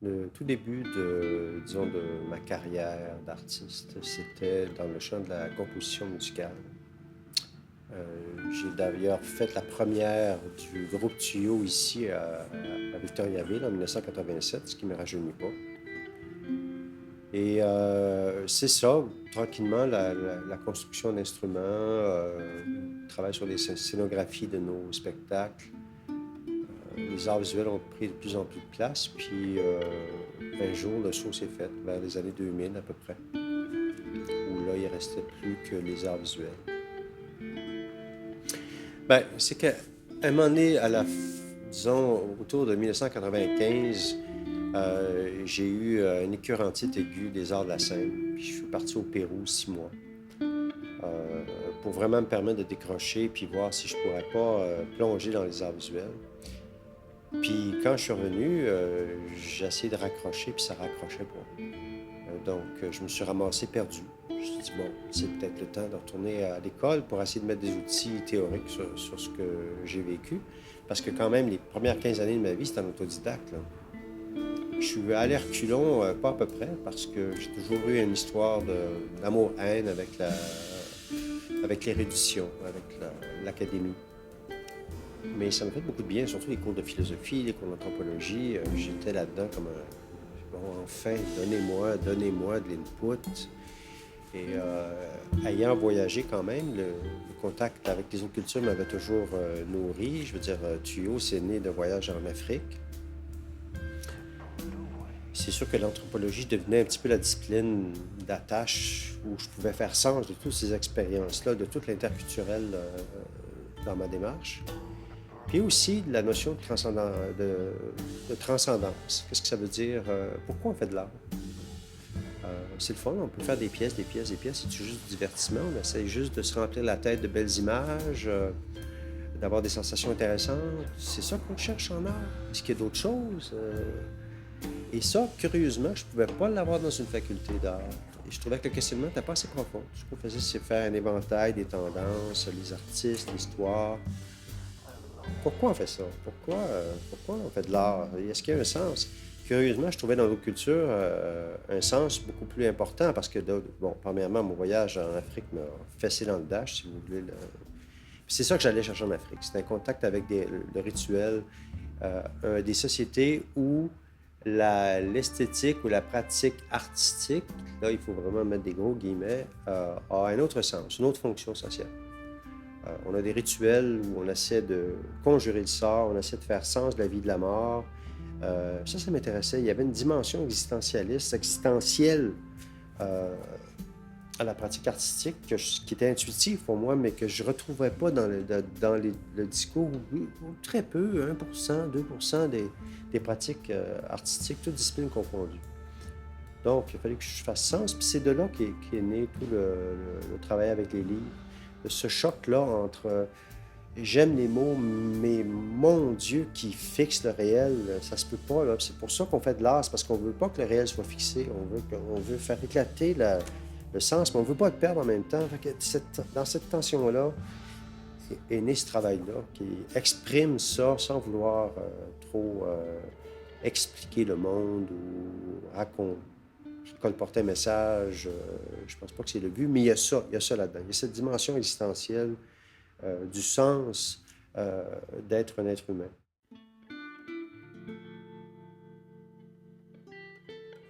Le tout début disons, de ma carrière d'artiste, c'était dans le champ de la composition musicale. J'ai d'ailleurs fait la première du groupe Tuyau ici à Victoriaville en 1987, ce qui ne me rajeunit pas. Et c'est ça, tranquillement, la construction d'instruments, le travail sur les scénographies de nos spectacles. Les arts visuels ont pris de plus en plus de place, puis un jour, le saut s'est fait, vers les années 2000 à peu près, où là, il ne restait plus que les arts visuels. Ben, c'est qu'à un moment donné, disons, autour de 1995, j'ai eu une écœurantite aiguë des arts de la scène, puis je suis parti au Pérou 6 mois euh, pour vraiment me permettre de décrocher puis voir si je pourrais pas plonger dans les arts visuels. Puis quand je suis revenu, j'ai essayé de raccrocher, puis ça raccrochait pas. Donc, je me suis ramassé perdu. Je me suis dit, bon, c'est peut-être le temps de retourner à l'école pour essayer de mettre des outils théoriques sur ce que j'ai vécu. Parce que quand même, les premières 15 années de ma vie, c'était en autodidacte, là. Je suis allé à reculons, pas à peu près, parce que j'ai toujours eu une histoire d'amour-haine avec l'érudition, avec l'académie. Mais ça m'a fait beaucoup de bien, surtout les cours de philosophie, les cours d'anthropologie. J'étais là-dedans comme un... Bon, enfin, donnez-moi de l'input. Et ayant voyagé quand même, le contact avec les autres cultures m'avait toujours nourri. Je veux dire, Tuyau, c'est né de voyages en Afrique. C'est sûr que l'anthropologie devenait un petit peu la discipline d'attache où je pouvais faire sens de toutes ces expériences-là, de tout l'interculturel dans ma démarche. Puis aussi la notion de transcendance. Qu'est-ce que ça veut dire? Pourquoi on fait de l'art? C'est le fun, on peut faire des pièces, des pièces, des pièces. C'est juste du divertissement. On essaie juste de se remplir la tête de belles images, d'avoir des sensations intéressantes. C'est ça qu'on cherche en art. Est-ce qu'il y a d'autres choses? Et ça, curieusement, je ne pouvais pas l'avoir dans une faculté d'art. Et je trouvais que le questionnement n'était pas assez profond. Ce qu'on faisait, c'est faire un éventail des tendances, les artistes, l'histoire. Pourquoi on fait ça? Pourquoi on fait de l'art? Est-ce qu'il y a un sens? Curieusement, je trouvais dans d'autres cultures un sens beaucoup plus important parce que, bon, premièrement, mon voyage en Afrique m'a fessé dans le dash, si vous voulez. C'est ça que j'allais chercher en Afrique. C'était un contact avec le rituel, des sociétés où l'esthétique ou la pratique artistique, là, il faut vraiment mettre des gros guillemets, a un autre sens, une autre fonction sociale. On a des rituels où on essaie de conjurer le sort, on essaie de faire sens de la vie, de la mort. Ça m'intéressait. Il y avait une dimension existentialiste, existentielle euh, à la pratique artistique qui était intuitive pour moi, mais que je ne retrouvais pas le discours, ou très peu, 1%, 2% des pratiques artistiques, toutes disciplines confondues. Donc, il fallait que je fasse sens, puis c'est de là qu'est né tout le travail avec les livres, de ce choc-là entre j'aime les mots, mais mon Dieu qui fixe le réel, ça se peut pas, là. C'est pour ça qu'on fait de l'art, c'est parce qu'on veut pas que le réel soit fixé, on veut faire éclater le sens, mais on veut pas le perdre en même temps. Fait que dans cette tension-là est né ce travail-là, qui exprime ça sans vouloir trop expliquer le monde ou raconter colporter un message. Je pense pas que c'est le but, mais il y a ça là-dedans. Il y a cette dimension existentielle du sens d'être un être humain.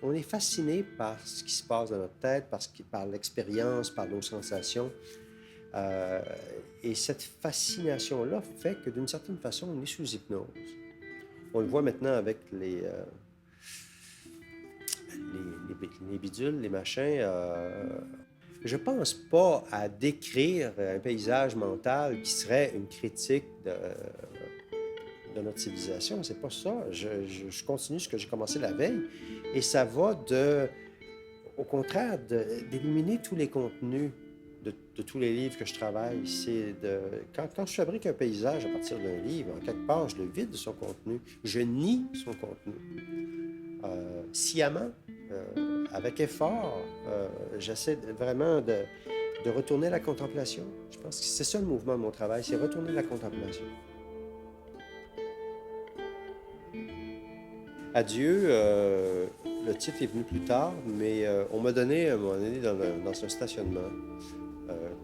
On est fasciné par ce qui se passe dans notre tête, par l'expérience, par nos sensations. Euh, et cette fascination-là fait que d'une certaine façon, on est sous hypnose. On le voit maintenant avec les bidules, les machins. Je pense pas à décrire un paysage mental qui serait une critique de notre civilisation. C'est pas ça. Je continue ce que j'ai commencé la veille. Et ça va au contraire, d'éliminer tous les contenus de tous les livres que je travaille. Quand je fabrique un paysage à partir d'un livre, en quelque part, je le vide de son contenu. Je nie son contenu. Sciemment, avec effort, j'essaie vraiment de retourner à la contemplation. Je pense que c'est ça le mouvement de mon travail, c'est retourner à la contemplation. Adieu, le titre est venu plus tard, mais on m'a donné à un moment donné dans un stationnement,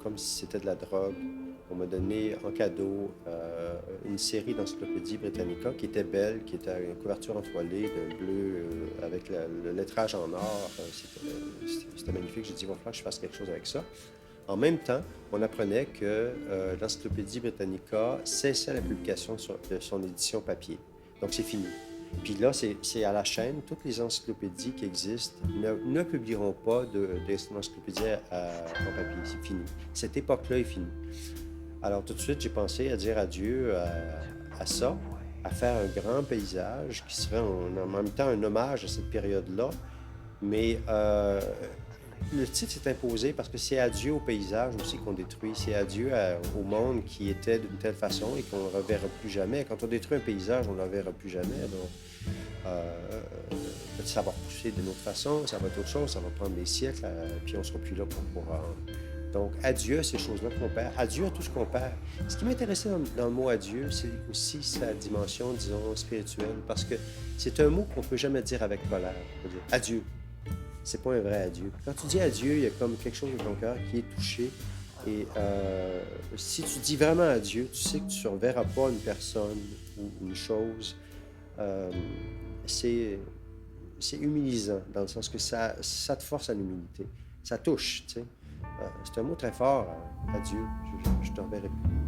comme si c'était de la drogue. On m'a donné en cadeau une série d'encyclopédies Britannica qui était belle, qui était une couverture entoilée de bleu avec le lettrage en or. C'était magnifique. J'ai dit, il va falloir que je fasse quelque chose avec ça. En même temps, on apprenait que l'encyclopédie Britannica cessait la publication de son édition papier. Donc c'est fini. Puis là, c'est à la chaîne, toutes les encyclopédies qui existent ne publieront pas d'encyclopédie en papier. C'est fini. Cette époque-là est finie. Alors tout de suite, j'ai pensé à dire adieu à ça, à faire un grand paysage qui serait en même temps un hommage à cette période-là. Mais le titre s'est imposé parce que c'est adieu au paysage aussi qu'on détruit, c'est adieu au monde qui était d'une telle façon et qu'on ne reverra plus jamais. Quand on détruit un paysage, on ne le reverra plus jamais. Donc, ça va repousser d'une autre façon, ça va être autre chose, ça va prendre des siècles, puis on ne sera plus là pour donc, adieu à ces choses-là qu'on perd. Adieu à tout ce qu'on perd. Ce qui m'intéressait dans le mot adieu, c'est aussi sa dimension, disons, spirituelle, parce que c'est un mot qu'on ne peut jamais dire avec colère. On peut dire adieu. C'est pas un vrai adieu. Quand tu dis adieu, il y a comme quelque chose de ton cœur qui est touché. Et si tu dis vraiment adieu, tu sais que tu ne reverras pas une personne ou une chose. Euh, c'est humilisant, dans le sens que ça te force à l'humilité. Ça touche, tu sais. C'est un mot très fort, adieu. Je te reverrai plus.